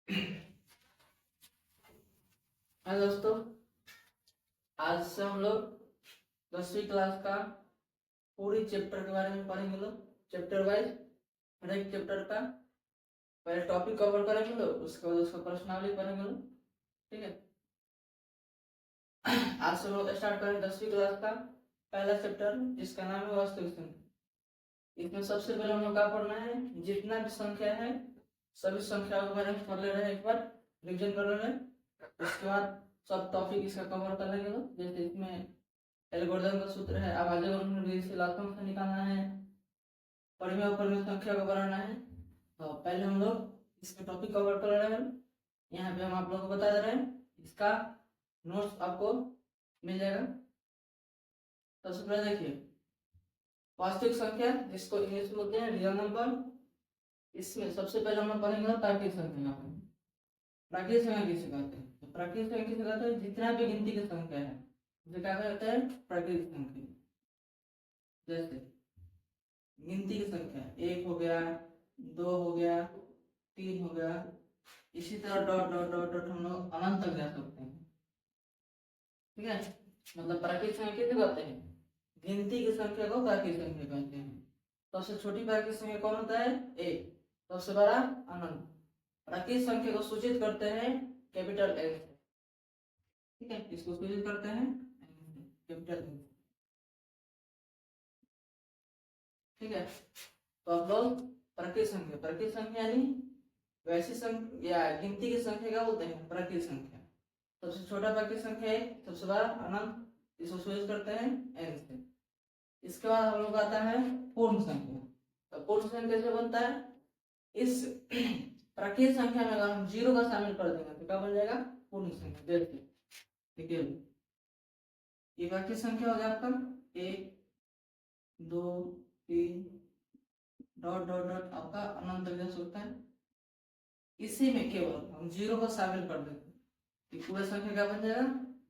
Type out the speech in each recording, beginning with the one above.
हाँ दोस्तों, आज से हम लोग 10वीं क्लास का पूरी चैप्टर के बारे में पढ़ेंगे। लोग चैप्टर वाइज हर एक चैप्टर का पहले टॉपिक कवर करेंगे लोग, उसके बाद उसका प्रश्नावली पढ़ेंगे लोग। ठीक है, आज से हम लोग स्टार्ट करेंगे 10वीं क्लास का पहला चैप्टर, जिसका नाम है वास्तविक संख्या। इसमें सबसे पहले हम लोग क्या पढ़ना है, जितना भी संख्या है सभी संख्याओं के बारे में पढ़ ले रहे हैं, एक बार रिविजन कर ले रहे हैं। उसके बाद सब टॉपिक इसका कवर कर लेंगे लोग। जैसे इसमें एल्गोरिथम का सूत्र है, आवाजें से निकालना है, परिमेय और परिमेय संख्या को बनाना है। तो पहले हम लोग इसका टॉपिक कवर कर रहे हैं। यहाँ पे हम आप लोगों को बता दे रहे हैं, इसका नोट्स आपको मिल जाएगा। सबसे पहले देखिए, वास्तविक संख्या जिसको इंग्लिश में बोलते हैं रियल नंबर। इसमें सबसे पहले हम लोग पढ़ेंगे प्राकृतिक संख्या। प्राकृतिक संख्या किसे कहते हैं? तो प्राकृतिक संख्या किसे कहते हैं? जितना भी गिनती की संख्या है उसे क्या कहते हैं? प्राकृतिक संख्या। जैसे गिनती की संख्या 1 हो गया, 2 हो गया, 3 हो गया, इसी तरह डॉट डॉट डॉट डॉट हम लोग अनंत तक जा सकते हैं। ठीक है, मतलब प्राकृतिक संख्या किसे कहते हैं? गिनती की संख्या को प्राकृतिक संख्या कहते हैं। सबसे छोटी प्राकृतिक संख्या कौन होता है? 1। सबसे बड़ा अनंत। प्राकृतिक संख्या को सूचित करते हैं कैपिटल एन से। ठीक है, इसको सूचित करते हैं कैपिटल एन। ठीक है, तो आप लोग प्राकृतिक संख्या यानी वैसी संख्या या गिनती की संख्या क्या बोलते हैं? प्राकृतिक संख्या। सबसे छोटा प्राकृतिक संख्या है, सबसे बड़ा अनंत, इसको सूचित करते हैं एन से। इसके बाद हम लोग आता है पूर्ण संख्या। तो पूर्ण संख्या कैसे बनता है? इस प्राकृतिक संख्या में अगर हम 0 का शामिल कर देंगे तो क्या बन जाएगा? पूर्ण संख्या। देखिए देखिए, ये प्राकृतिक संख्या हो गया आपका 1 2 3 डॉट डॉट डॉट आपका अनंत तक जा सकता है। इसी में केवल हम 0 को शामिल कर देते हैं, पूरा संख्या क्या बन जाएगा?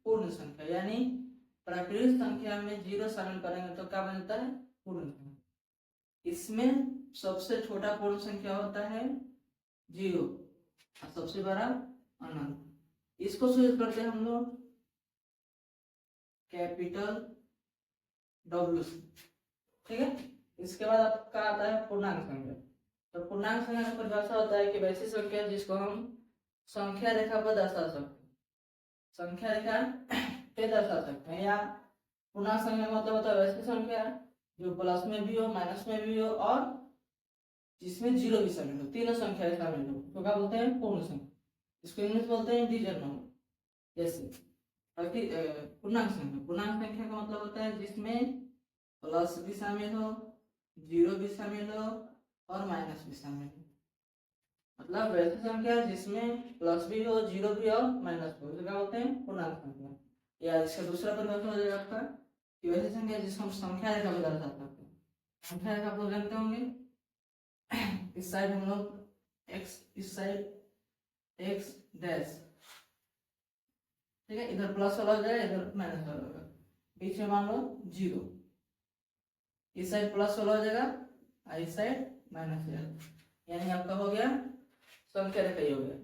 पूर्ण संख्या। यानी प्राकृतिक संख्या में 0 शामिल करेंगे तो क्या बन जाता है? पूर्ण संख्या। इसमें सबसे छोटा पूर्ण संख्या होता है 0 और सबसे बड़ा अनंत। इसको सूचित करते हैं हम लोग कैपिटल डब्ल्यू से। ठीक है, इसके बाद आपका आता है पूर्णांक संख्या। तो पूर्णांक संख्या का परिभाषा होता है कि वैसी संख्या जिसको हम संख्या रेखा पर दर्शा सकते हैं, संख्या रेखा पे दर्शा सकते हैं। या पूर्णांक संख्या मतलब होता है वैसी संख्या जो प्लस में भी हो, माइनस में भी हो और जिसमें 0 भी शामिल हो, तीनों संख्याएं शामिल हो, तो क्या बोलते हैं? पूर्ण संख्या। इसको इंग्लिश बोलते हैं इंटीजर नंबर। जैसे पूर्णांक संख्या का मतलब होता है जिसमें प्लस भी शामिल हो, 0 भी शामिल हो और माइनस भी शामिल हो। मतलब वैसी संख्या जिसमें प्लस भी हो, 0 भी हो, माइनस भी हो, तो क्या बोलते हैं? पूर्णांक संख्या। या इसका दूसरा परिभाषा हो जाएगा आपका कि वैसी संख्या जिसको हम संख्या रेखा पर दर्शा सकते हैं। संख्या रेखा आप लोग जानते होंगे, इस साइड हम लोग x, इस साइड x डैश। ठीक है, इधर प्लस वाला हो जाएगा, इधर माइनस वाला होगा, बीच में मान लो 0। इस साइड प्लस वाला हो जाएगा और इस साइड माइनस हो जाएगा। यानी आपका हो गया संख्या रेखा। ही हो गया,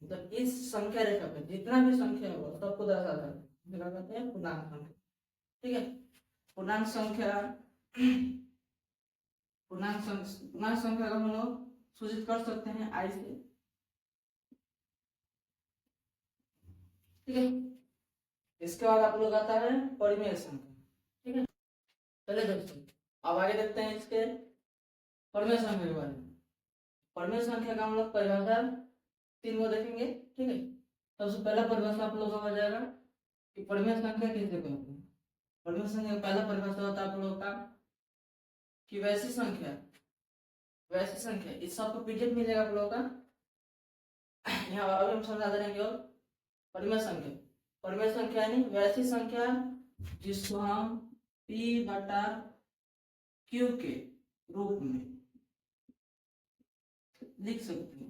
मतलब इस संख्या रेखा पे जितना भी संख्या होगा सबको दर्शाता है, क्या कहते हैं? पूर्णांक संख्या। ठीक है, पूर्णांक संख्या पूर्णांक संख्या को हम लोग सूचित कर सकते हैं आई से। ठीक है, इसके बाद आप लोग आता है परिमेय संख्या। ठीक है, चलिए दोस्तों अब आगे देखते हैं इसके परिमेय संख्या के बारे में। परिमेय संख्या का हम लोग परिभाषा 3 को देखेंगे। ठीक है, सबसे पहला परिभाषा आप लोगों को हो जाएगा कि परिमेय संख्या किसे कहते हैं। परिमेय संख्या का पहला परिभाषा होता है आप लोगों का कि वैसी संख्या इस सबको पीडीएफ मिलेगा आप लोगों का, यहाँ अभी हम समझा दे रहे हैं। केवल परिमेय संख्या यानी वैसी संख्या जिसको हम p बटा q के रूप में लिख सकते हैं।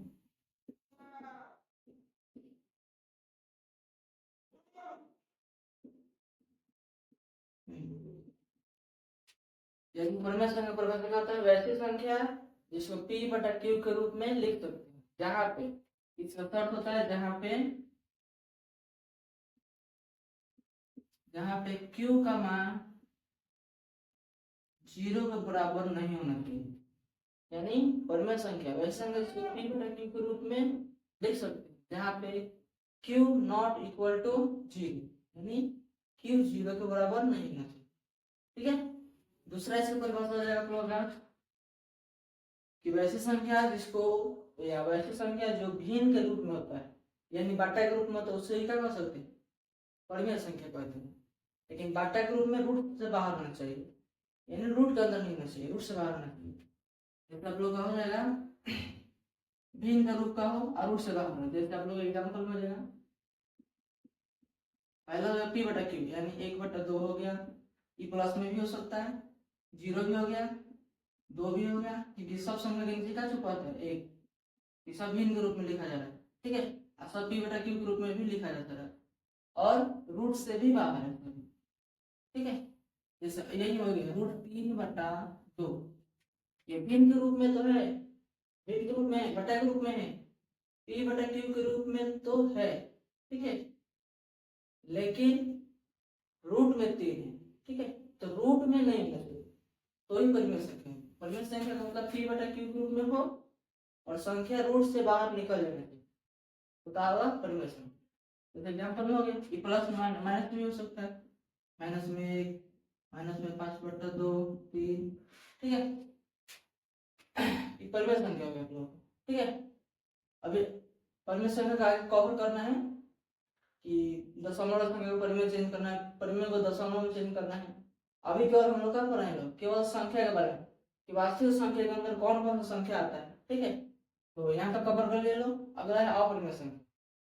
यदि परिमेय संख्या परिभाषा होता है वैसी संख्या जिसको p बटा q के रूप में लिख सकते हैं, जहाँ पे इसका अर्थ होता है जहां पे q का मान 0 के बराबर नहीं होना चाहिए, यानी परिमेय संख्या वैसे संख्या जिसको p बटा q के रूप में लिख सकते हैं जहां पे q नॉट इक्वल टू 0, यानी q 0 के बराबर नहीं होना चाहिए। ठीक है, दूसरा इसका परिभाषा हो जाएगा आप लोगों का कि वैसी संख्या जिसको या वैसी संख्या जो भिन्न के रूप में होता है, यानी बाटा के रूप में, तो उससे ही क्या कर सकते हैं, परिमेय संख्या कहते हैं। लेकिन बाटा के रूप में रूट से बाहर होना चाहिए, यानी रूट के अंदर नहीं होना चाहिए, रूट से बाहर होना चाहिए। जैसे आप लोग का हो जाएगा भिन्न का रूप का हो और रूट से बाहर होना, जैसे आप लोग एग्जाम्पल में हो जाएगा पहला हो गया पी बटा क्यू, यानी 1/2 हो गया, ई प्लस में भी हो सकता है, 0 भी हो गया, 2 भी हो गया, क्योंकि सब संख्या गिनती का चुका है एक, ये सब भिन्न के रूप में लिखा जा रहा है। ठीक है, और सब पी बटा क्यू के रूप में भी लिखा जाता है और रूट से भी बाहर है। ठीक है, जैसे यही हो गया √3/2, ये भिन्न के रूप में तो है, भिन्न के रूप में है, बटा के रूप में है, पी बटा क्यू के रूप में तो है। ठीक है, लेकिन रूट में 3 है। ठीक है, तो रूट में नहीं होना चाहिए, तो ही परिमेय संख्या है। परिमेय संख्या का मतलब पी बटा क्यू के रूप में हो और संख्या रूट से बाहर निकल जाना चाहिए, तो क्या होगा, परिमेय संख्या। जैसे एग्जाम्पल में हो गया, ये प्लस माइनस में हो सकता है, -1 -में 5/2 3। ठीक है, ये परिमेय संख्या हो गया आप लोग। ठीक है, अभी परिमेय संख्या का आगे कवर करना है कि दशमलव संख्या को परिमेय चेंज करना है, परिमेय को दशमलव में चेंज करना है। अभी केवल हम लोग क्या पढ़ाएंगे, केवल संख्या के बारे में कि वास्तविक संख्या के अंदर कौन कौन सा संख्या आता है। ठीक है, तो यहाँ का कवर कर ले लो। अगला है अपरिमेय संख्या।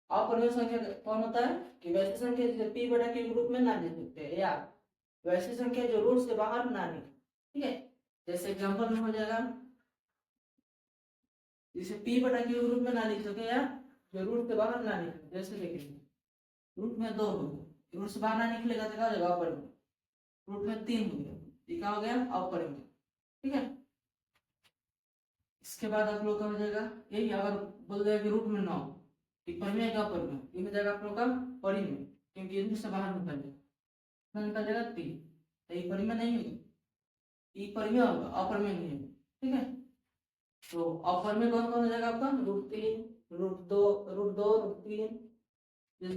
अपरिमेय संख्या कौन होता है कि वैसी संख्या जिसे पी बटा क्यू के रूप में ना लिख सकते हैं, या वैसी संख्या जो रूट से बाहर ना निकले। ठीक है, जैसे एग्जाम्पल में हो जाएगा जिसे पी बटा क्यू के रूप में ना लिख सके या जो रूट से बाहर ना निकले। जैसे देखेंगे रूट में 2 हो गया, रूट से बाहर ना निकलेगा तो क्या हो जाएगा, अपरिमेय। रूट में 3 हो गया, ये क्या हो गया, अपरिमेय। ठीक है, इसके बाद आप लोग का हो जाएगा यही, अगर बोल देगा कि रूट में 9, परिमेय का अपरिमेय, ये हो जाएगा आप लोग का परिमेय, क्योंकि रूट से बाहर निकल जाएगा, निकल जाएगा 3, तो ये परिमेय नहीं होगा, ये परिमेय होगा, अपरिमेय नहीं होगा। ठीक है, तो अपरिमेय कौन कौन हो जाएगा आपका, √3, √2, √3। जैसे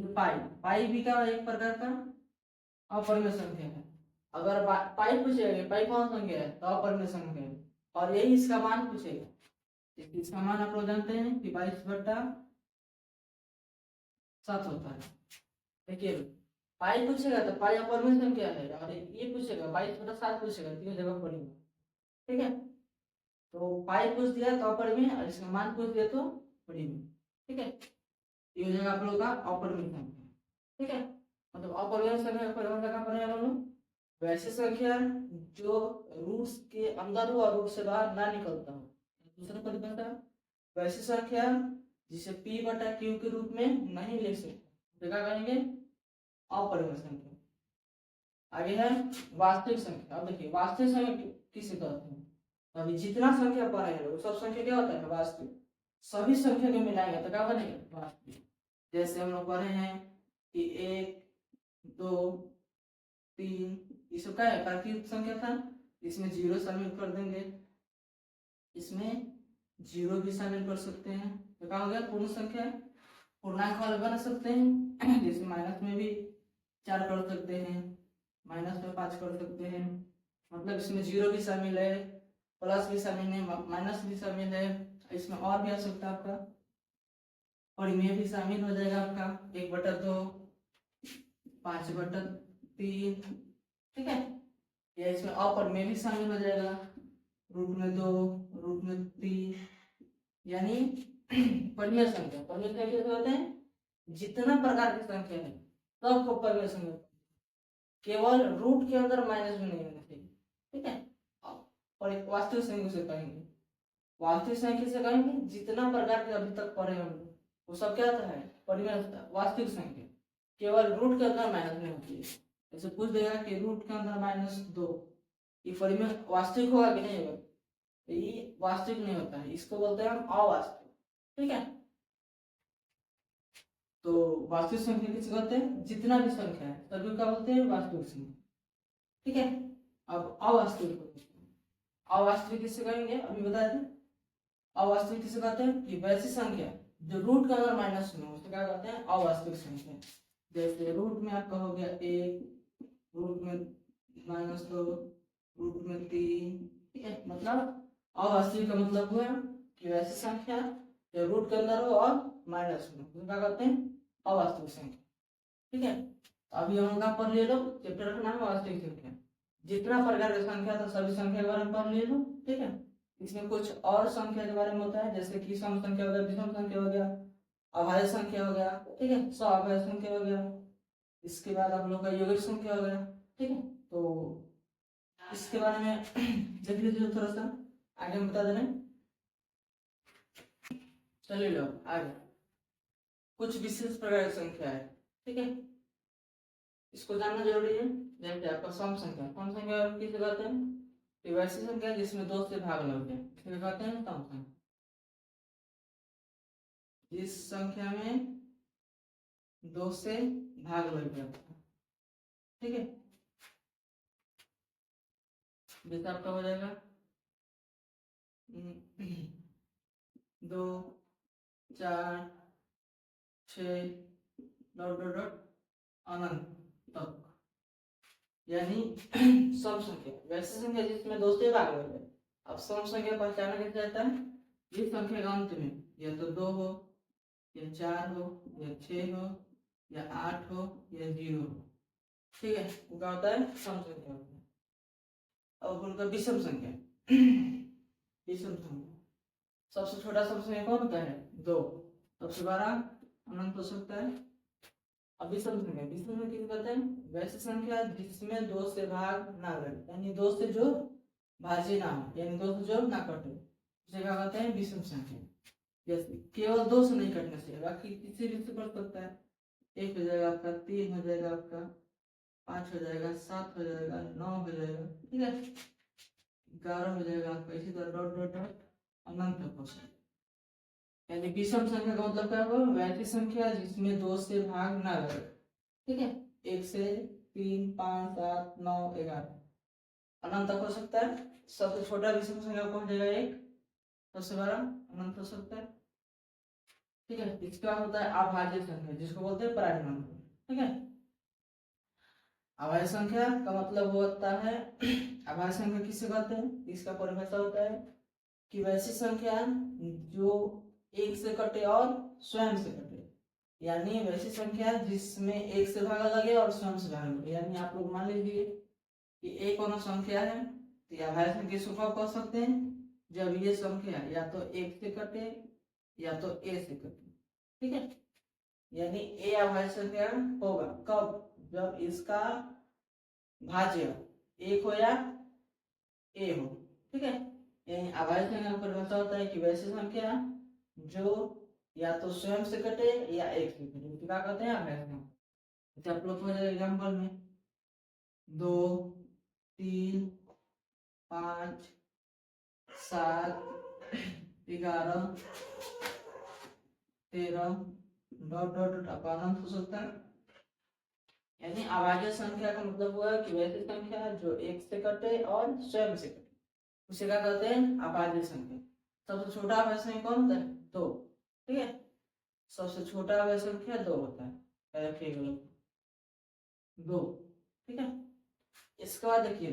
पाई भी क्या एक प्रकार का अपरिमेय संख्या है। अगर पाई पूछेगा पाई कौन संख्या है, तो अपरिमेय संख्या है, और यही इसका मान पूछेगा। इसका मान आप लोग जानते हैं कि 22/7 होता है। देखिए पाई पूछेगा तो पाई अपरिमेय संख्या है, और ये पूछेगा 22/7 पूछेगा, तीनों जगह परिमेय। ठीक है, तो पाई पूछ दिया तो अपरिमेय, और इसका मान पूछ दिया तो परिमेय। ठीक है, ये हो जाएगा आप लोगों का अपरिमेय संख्या। ठीक है, मतलब अपरिमेय संख्या का परिभाषा कहाँ पर है हम लोग, वैसी संख्या जो रूट्स के अंदर हो और रूट से बाहर ना निकलता हो। दूसरा परिभाषा, वैसी संख्या जिसे p बटा q के रूप में नहीं लिख सकते, तो क्या कहेंगे, अपरिमेय संख्या। आगे है वास्तविक संख्या। अब देखिए वास्तविक संख्या किसे कहते हैं, अभी जितना संख्या पढ़े वो सब संख्या क्या होता है, वास्तविक। सभी संख्या को मिलाएंगे तो क्या बनेगा, वास्तविक। जैसे हम लोग पढ़े हैं कि 1 2 3, ये सब क्या है, प्राकृतिक संख्या था, इसमें 0 शामिल कर देंगे, इसमें 0 भी शामिल कर सकते हैं, तो क्या हो गया, पूर्ण संख्या। पूर्णांक वाले बना सकते हैं, जैसे माइनस में भी 4 कर सकते हैं, माइनस में 5 कर सकते हैं, मतलब इसमें 0 भी शामिल है, प्लस भी शामिल है, माइनस भी शामिल है, इसमें और भी आ सकता है आपका परिमेय भी शामिल हो जाएगा आपका 1/2, 5/3। ठीक है, या इसमें अपरिमेय भी शामिल हो जाएगा, √2, √3, यानी परिमेय संख्या। परिमेय संख्या कैसे होते हैं, जितना प्रकार की संख्या है सबको परिमेय संख्या, केवल रूट के अंदर माइनस में नहीं होना चाहिए। ठीक है, और एक वास्तविक संख्या से कहेंगे, वास्तविक संख्या से कहेंगे जितना प्रकार के अभी तक पढ़े हम लोग वो सब क्या होता है, परिमेय वास्तविक संख्या, केवल रूट के अंदर माइनस नहीं होती है। जैसे पूछ देगा कि रूट के अंदर -2, ये परिमेय वास्तविक होगा कि नहीं होगा, ये वास्तविक नहीं होता है, इसको बोलते हैं हम अवास्तविक। ठीक है, तो वास्तविक संख्या किसे कहते हैं? जितना भी संख्या है सभी का बोलते हैं वास्तविक संख्या। ठीक है, अब अवास्तविक, अवास्तविक किससे कहेंगे अभी बताए थे। अवास्तविक किसे कहते हैं? कि वैसी संख्या जो रूट का अगर माइनस में हो तो क्या कहते हैं? अवास्तविक संख्या। जैसे रूट में आपका हो गया 1, रूट में -2, रूट में 3। ठीक है, मतलब अवास्तविक का मतलब हुआ कि वैसी संख्या जो रूट के अंदर हो और माइनस में, तो क्या कहते हैं? अवास्तविक संख्या। ठीक है, अभी हम लोग पढ़ ले लो, चैप्टर का नाम है वास्तविक संख्या। जितना प्रकार की संख्या था सभी संख्या के बारे में पढ़ ले लो। ठीक है, इसमें कुछ और संख्या के बारे में होता है, जैसे कि सम संख्या हो गया, विषम संख्या हो गया, अभाज्य संख्या हो गया। ठीक है, सअभाज्य संख्या हो गया, इसके बाद आप लोग का यौगिक संख्या हो गया। ठीक है, तो इसके बारे में देख लीजिए थोड़ा सा, आगे हम बता दे रहे हैं। चलिए लो आगे, कुछ विशेष प्रकार की संख्या है। ठीक है, इसको जानना जरूरी है। जैसे आपका सम संख्या, सम संख्या किसे कहते हैं? वैसी संख्या जिसमें 2 से भाग लग जाए, इसे कहते हैं सम संख्या। जिस संख्या में 2 से भाग लग जाता है। ठीक है, जैसे आपका हो जाएगा 2, 4, 6 डॉट डॉट डॉट अनंत तक, यानी सम संख्या वैसी संख्या जिसमें 2 से भाग लग जाए। अब सम संख्या पहचाना कैसे जाता है? जिस संख्या का अंत में या तो 2 हो, या 4 हो, या 6 हो, या 8 हो, या 0 हो। ठीक है, वो क्या होता है? सम संख्या होता है। अब उनका विषम संख्या, विषम संख्या सबसे छोटा सम संख्या कौन होता है? 2। सबसे बड़ा अनंत हो सकता है। अब विषम संख्या, विषम संख्या किसे कहते हैं? वैसी संख्या जिसमें 2 से भाग ना लगे, यानी 2 से जो भाज्य ना हो, यानी 2 से जो ना कटे, उसे क्या कहते हैं? विषम संख्या। जैसे केवल 2 से नहीं कटना चाहिए, बाकी किसी भी से कट सकता है। 1 हो जाएगा आपका, 3 हो जाएगा आपका, 5 हो जाएगा, 7 हो जाएगा, 9 हो जाएगा। ठीक है, 11 हो जाएगा आपका, इसी तरह डॉट डॉट डॉट अनंत तक हो सकता है। यानी विषम संख्या का मतलब क्या होगा? वैसी संख्या जिसमें 2 से भाग ना लगे। ठीक है, 1 से 3, 5, 7, 9, 11 अनंत तक हो सकता है। सबसे छोटा विषम संख्या कौन हो जाएगा? 1। सबसे बड़ा अनंत हो सकता है। ठीक है, इसके बाद होता है अभाज्य संख्या, जिसको बोलते हैं प्राइम नंबर। ठीक है, अभाज्य संख्या का मतलब होता है, अभाज्य संख्या किसे कहते हैं? इसका परिभाषा होता है कि वैसी संख्या जो 1 से कटे और स्वयं से कटे, यानी वैसी संख्या जिसमें 1 से भागा लगे और स्वयं से भागा लगे। यानी आप लोग मान लीजिए कि एक कोई संख्या है, तो यह अभाज्य संख्या किसको कब कह सकते हैं? जब ये संख्या या तो 1 से कटे या तो a से कटे। ठीक है, यानी a अभाज्य संख्या होगा कब? जब इसका भाज्य 1 हो या a हो। ठीक है, यानी अभाज्य संख्या का परिभाषा होता है कि वैसी संख्या जो या तो स्वयं से कटे या 1 से कटे, तो क्या कहते हैं? अभाज्य संख्या। जैसे आप लोग को एग्जाम्पल में 2, 3, 5, 7, 11, 13 डॉट डॉट डॉट अनंत हो सकता है। यानी अभाज्य संख्या का मतलब हुआ कि वैसी संख्या जो 1 से कटे और स्वयं से कटे, उसे क्या कहते हैं? अभाज्य संख्या। सबसे छोटा अभाज्य संख्या कौन होता है? 2। ठीक है, सबसे छोटा अभाज्य संख्या 2 होता है, 2। ठीक है, इसके बाद देखिए,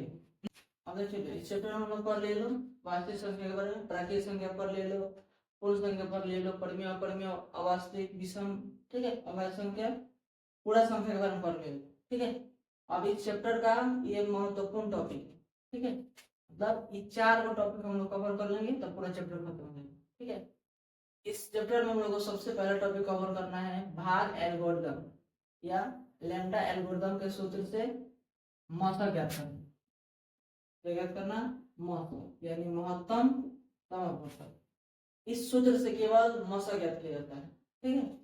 अब देखिए इस चैप्टर में हम लोग पढ़ ले लो वास्तविक संख्या के बारे में, प्राकृतिक संख्या पढ़ ले लो, पूर्ण संख्या पढ़ ले लो, परिमेय अपरिमेय, अवास्तविक, विषम। ठीक है, अभाज्य संख्या, पूरा संख्या के बारे में पढ़ ले लो। ठीक है, अब इस चैप्टर का ये महत्वपूर्ण टॉपिक है। ठीक है, मतलब ये 4 को टॉपिक हम लोग कवर कर लेंगे तब पूरा चैप्टर खत्म हो जाएगा। ठीक है, इस चैप्टर में हम लोग को सबसे पहला टॉपिक कवर करना है भाग एल्गोरिदम या लैम्डा एल्गोरिदम के सूत्र से मौसा ज्ञात करना। ज्ञात करना महत्व, यानी महत्तम समापवर्तक। इस सूत्र से केवल मौसा ज्ञात किया जाता है। ठीक है,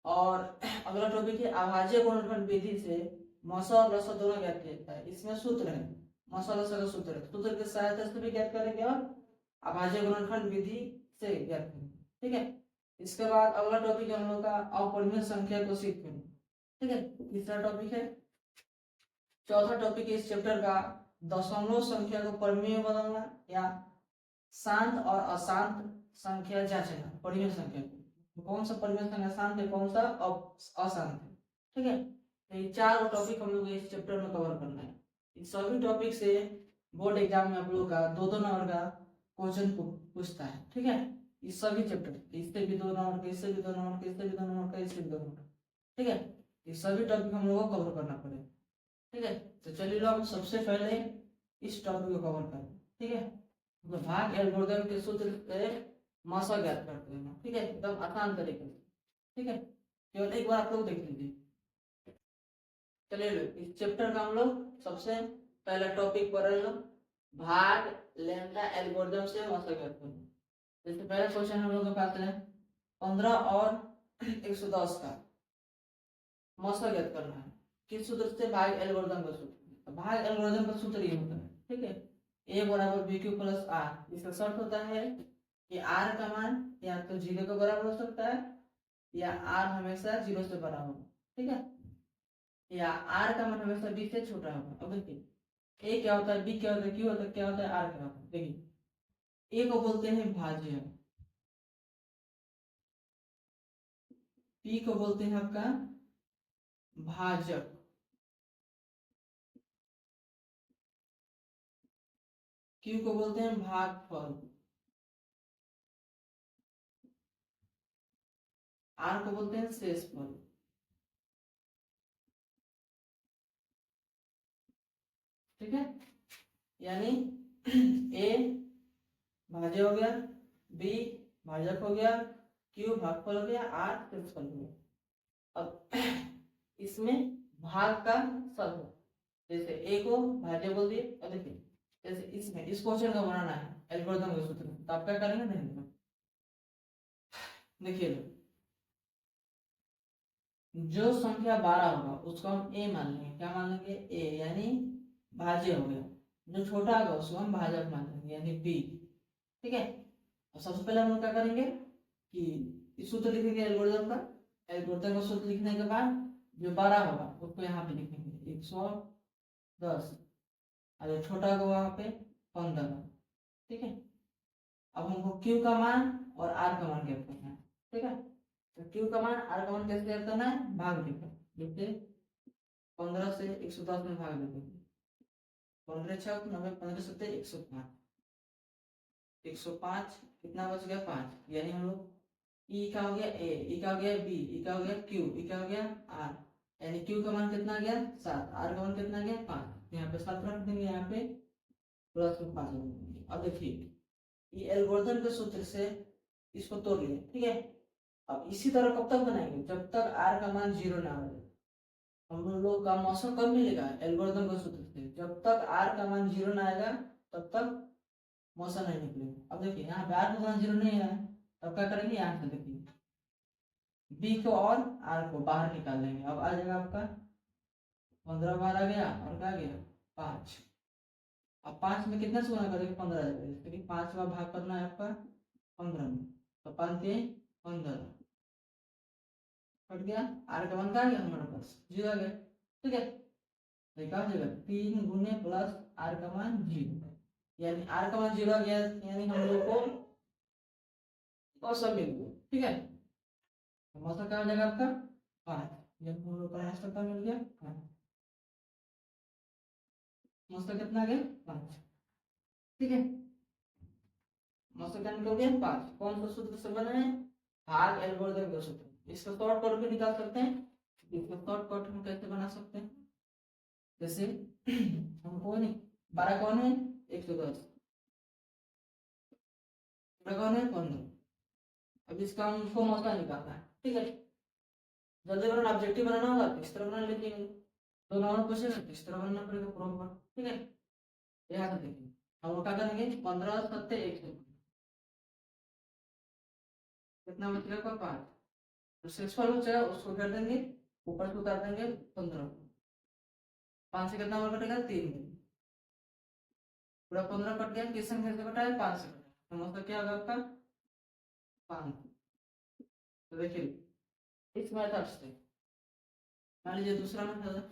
और अगला टॉपिक है अभाज्य गुणनखंड विधि से मौसा और लसा दोनों ज्ञात किया जाता है। इसमें सूत्र है, मौसा लसा का सूत्र है, सूत्र की सहायता से भी ज्ञात करेंगे और अभाज्य गुणनखंड विधि से ज्ञात करेंगे। ठीक है, इसके बाद अगला टॉपिक हम लोग का अपरिमेय संख्या को सीखेंगे। ठीक है, तीसरा टॉपिक है। चौथा टॉपिक है इस चैप्टर का दशमलव संख्या को परिमेय बदलना या शांत और अशांत संख्या जांचना। परिमेय संख्या को कौन सा परिमेय संख्या शांत है, कौन सा अशांत है। ठीक है, तो ये चार टॉपिक हम लोग इस चैप्टर में कवर करना है। इस सभी टॉपिक से बोर्ड एग्जाम में आप लोगों का 2-2 नंबर का क्वेश्चन पूछता है। ठीक है, इस सभी चैप्टर, इससे भी 2 नंबर का, इससे भी 2 नंबर का, इससे भी 2 नंबर का, इससे भी 2 नंबर का। ठीक है, ये सभी टॉपिक हम लोगों को कवर करना पड़ेगा। ठीक है, तो चलिए लोग सबसे पहले इस टॉपिक को कवर करें। ठीक है, तो भाग एल्गोरिथम के सूत्र से मासा ज्ञात करते हैं। ठीक है, एकदम आसान तरीके से। ठीक है, केवल एक बार आप लोग देख लीजिए। चलिए इस चैप्टर का हम लोग सबसे पहला टॉपिक पढ़ रहे हैं, भाग लैम्ब्डा एल्गोरिथम से मासा ज्ञात करना। जैसे पहला क्वेश्चन हम लोग के पास है 15 और 110 का मासा ज्ञात करना है। किस सूत्र से? भाग एल्गोरिथम का सूत्र। भाग एल्गोरिथम का सूत्र ये होता है। ठीक है, a बराबर बी क्यू प्लस आर। इसका शर्त होता है कि आर का मान या तो 0 के बराबर हो सकता है या आर हमेशा 0 से बड़ा होगा। ठीक है, या आर का मान हमेशा बी से छोटा होगा। अब देखिए ए क्या होता है, बी क्या होता है, क्यू होता है, क्या होता है, आर क्या होता है। देखिए ए को बोलते हैं भाज्य, पी को बोलते हैं आपका भाजक, क्यू को बोलते हैं भागफल, आर को बोलते हैं शेषफल। ठीक है, यानी ए भाज्य हो गया, बी भाजक हो गया, क्यू भागफल हो गया, आर शेषफल हो गया। अब इसमें भाग का सब हो, जैसे ए को भाज्य बोल दिए। अब देखिए जैसे इसमें इस क्वेश्चन का बनाना है एल्गोरिथम के सूत्र में, तो आप क्या करेंगे देखिए जो संख्या 12 होगा उसको हम ए मान लेंगे। क्या मान लेंगे? ए, यानी भाज्य हो गया। जो छोटा होगा उसको हम भाजक मान लेंगे, यानी बी। ठीक है, और सबसे पहले हम लोग क्या करेंगे कि इस सूत्र लिखेंगे एल्गोरिथम का। एल्गोरिथम का सूत्र लिखने के बाद जो 12 होगा उसको यहाँ पे लिखेंगे 110, और जो छोटा होगा वहां पे 15। ठीक है, अब हमको क्यू का मान और आर का मान ज्ञात करना है। ठीक है, तो क्यू का मान आर का मान कैसे ज्ञात करना है? भाग देकर, जैसे 15 से 110 में भाग देते हैं। 15 छक 90, 15 सत्ते 105, 105 कितना बच गया? 5। यानी हम लोग ई का हो गया ए, ई का हो गया बी, ई का हो गया क्यू, ई का हो गया आर। यानी क्यू का मान कितना गया? 7, आर का मान कितना गया? 5। यहाँ पे 7 रख देंगे, यहाँ पे प्लस में 5 रख देंगे। अब देखिए ये एल्गोरिथम के सूत्र से इसको तोड़ लिया। ठीक है, अब इसी तरह कब तक बनाएंगे? जब तक आर का मान 0 ना हो। हम लोग का मौसम कब मिलेगा? एल्गोरिथम के सूत्र से। जब तक आर का मान 0 ना आएगा तब तक मौसम नहीं निकलेगा। अब देखिए यहाँ पे आर का मान 0 नहीं आया, तब क्या करेंगे? यहाँ से देखिए बी को और आर को बाहर निकाल लेंगे। अब आ जाएगा आपका 15 बाहर आ गया और क्या गया? 5। अब 5 में कितना से गुना करेंगे? 15 आ जाएगा। जैसे कि 5 का भाग करना है आपका 15 में, तो 5 से 15 कट गया। आर का मान क्या आ गया हमारे पास? 0 आ गया। ठीक है, देखा हो जाएगा 3 गुने प्लस आर का मान 0, यानी आर का मान 0 आ गया, यानी हम लोग को औसत मिल गया। ठीक है, औसत क्या हो जाएगा आपका? 5। जब हम लोग का औसत क्या मिल गया? 5। औसत कितना गया? 5। ठीक है, औसत क्या निकल गया? 5। कौन सा सूत्र से बना है? भाग एल्गोरिथम का सूत्र। इसका शॉर्टकट भी निकाल सकते हैं। इसका शॉर्टकट हम कैसे बना सकते हैं? जैसे हमको नहीं 12 कौन है? 110, कौन है? 15। अब इसका हमको मौका निकालना है। ठीक है, जल्दी बनाना, ऑब्जेक्टिव बनाना होगा तो इस तरह बना लेंगे। तो नॉर्मल क्वेश्चन है तो इस तरह बनाना पड़ेगा प्रॉपर। ठीक है, यहाँ से देखिए हम लोग क्या करेंगे? 15 सत्ते 100, कितना बचेगा? 5। तो 6 बचेगा उसको कर देंगे, ऊपर से उतार देंगे 15। 5 से कितना और कटेगा? 3। पूरा 15 कट गया। किस संख्या से कटा है? 5 से कटा है। तो मतलब क्या होगा आपका? 5। तो देखिए इस मेथड से, मान लीजिए दूसरा मेथड,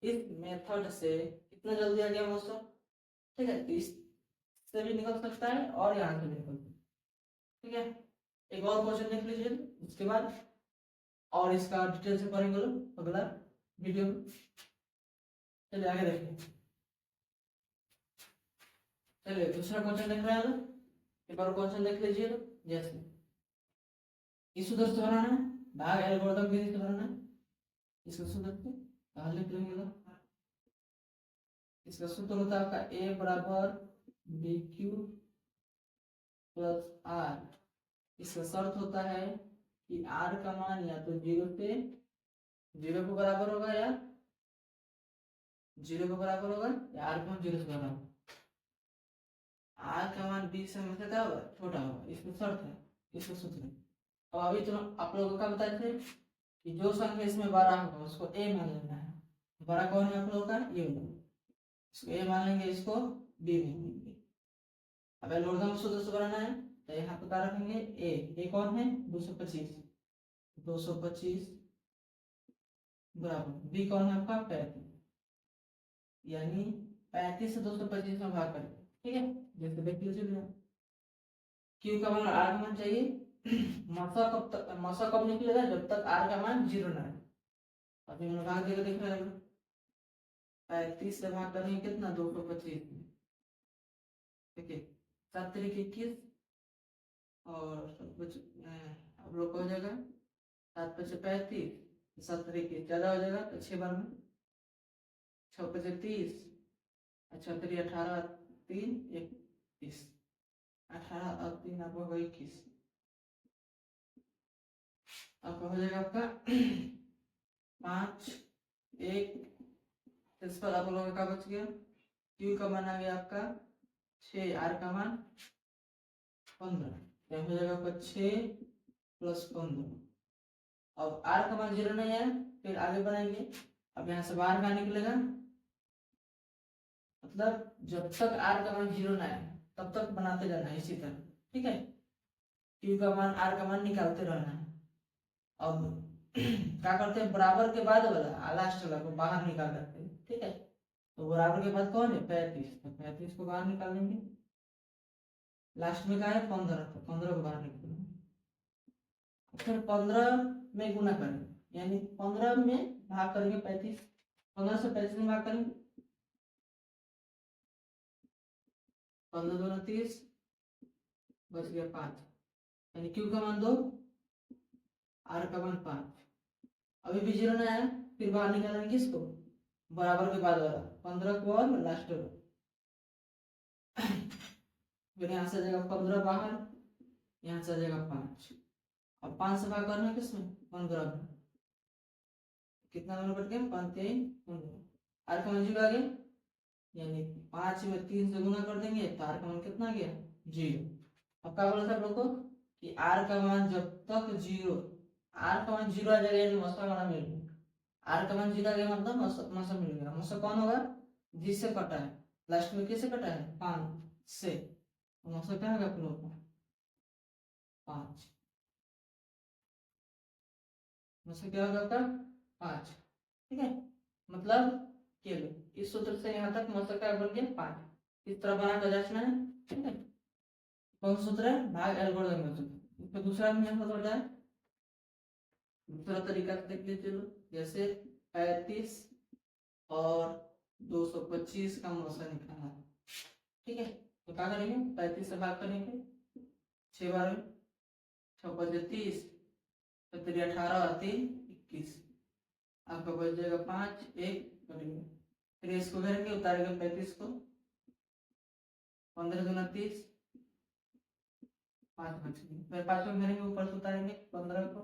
इस मेथड से कितना जल्दी आ गया मौसम, ठीक है, तो इससे भी निकल सकता है और यहाँ से भी निकल सकता है, ठीक है। एक और क्वेश्चन देख लीजिए, उसके बाद और इसका डिटेल से पढ़ेंगे लोग अगला वीडियो में। चलिए आगे देखिए, चलिए दूसरा क्वेश्चन देख रहे हैं लोग, एक और क्वेश्चन देख लीजिए लोग। जैसे इस सूत्र से बनाना है, भाग एल्गोरिथम विधि से बनाना है, इसका सूत्र पहले लिख लेंगे लोग। इसका सूत्र होता है आपका ए बराबर बी क्यू प्लस आर। इसका शर्त होता है कि आर का मान या तो 0 के बराबर होगा या 0 के बराबर होगा, या आर का मान 0 से बड़ा होगा। आर का मान बी से हमेशा क्या होगा, छोटा होगा, इसमें शर्त है, इसको सूत्र है। अब अभी तो आप लोगों को क्या बताए थे कि जो संख्या इसमें बड़ा होगा उसको ए मान लेना है। बड़ा कौन है आप लोगों का, ये होगा, इसको ए मान लेंगे, इसको बी मान लेंगे। अब एल्गोरिथम सूत्र से बनाना है तो यहाँ पे क्या रखेंगे, ए कौन है 225 बराबर बी कौन है आपका 35, यानी 35 से 225 में भाग करें, ठीक है। जैसे देख लीजिए, क्यू का मान आर का मान चाहिए, मसा कब निकलेगा, जब तक आर का मान 0 ना है। अभी मैंने भाग देकर देख रहे हैं, 35 से भाग करेंगे कितना 225, देखिए 7 तरीके 21 और अब लोग हो जाएगा 7 5 35, 7 तरीके 14 हो जाएगा, तो 6 बार में 6 5 30, 6 3 18, 3 21, 18 और 3 आपका होगा 21, आपका हो जाएगा आपका 5 1। इस पर आप लोगों का बच गया, क्यू का मान आ गया आपका 6, आर का मान 15, क्या हो जाएगा आपका 6 + 15। अब आर का मान 0 नहीं है, फिर आगे बढ़ाएंगे। अब यहाँ से बाहर का निकलेगा, मतलब जब तक आर का मान 0 ना है तब तक बनाते जाना है इसी तरह, ठीक है। क्यू का मान आर का मान निकालते रहना है। अब क्या करते हैं, बराबर के बाद वाला लास्ट वाला को बाहर निकाल देते हैं, ठीक है। तो बराबर के बाद कौन है 35, तो 35 को बाहर निकाल देंगे। लास्ट में क्या है 15, तो 15 को बाहर निकालेंगे, फिर 15 में गुना करेंगे, यानी 15 में भाग करेंगे 35, 15 से 35 में भाग करेंगे, 15 दूना 30, बच गया 5, यानी क्यू का मान 2, आर का मान 5। अभी भी 0 ना आया, फिर बाहर निकालेंगे किसको, बराबर के बाद वाला 15 को और लास्ट को, फिर यहाँ से आ जाएगा 15 बाहर, यहाँ से आ जाएगा 5। अब 5 से भाग करना है किसमें 15 में, कितना नंबर बच गया 5 3 15, आर का मान 0 आ गया, यानी 5 में 3 से गुना कर देंगे तो आर का मान कितना आ गया 0। अब क्या बोला था आप लोग को कि आर का मान जब तक 0, आर का मान 0 आ जाएगा यानी मौसा वाला मिल गया, आर का मान 0 आ गया मतलब मौसा मिल गया। मौसा कौन होगा, जिससे कटा है, लास्ट में किससे कटा है 5 से, मौसा क्या होगा आप लोग का 5, मौसा क्या होगा आपका 5, ठीक है। मतलब केवल इस सूत्र से यहाँ तक मौसा क्या बन गया 5, इस तरह बना कर जांचना है, ठीक है। कौन सूत्र है, भाग एल्गोरिथम का सूत्र। इसमें दूसरा भी यहाँ होता है, दूसरा तरीका देख लीजिए लो, जैसे 35 और 225 का मौसा निकालना है, ठीक है। तो क्या करेंगे 35 से भाग करेंगे 6 बार में, 6 5 30, 7 18 और 3 21, आपका बच जाएगा 5 1 करेंगे, फिर इसको करेंगे उतारेंगे 35 को, 15 दूना 30, 5 बच गए, फिर 5 को करेंगे ऊपर से उतारेंगे 15 को,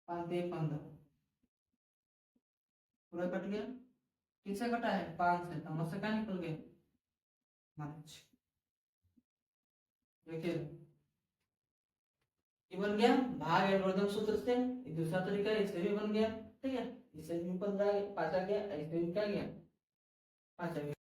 5 3 15, पूरा कट गया। किससे कटा है 5 से, तो मुझसे क्या निकल गया 5। देखिए ये बन गया भाग एल्गोरिथम सूत्र से, एक दूसरा तरीका है इससे भी बन गया, ठीक है। इससे भी 15 5 आ गया, इससे भी क्या गया 5 आ गया।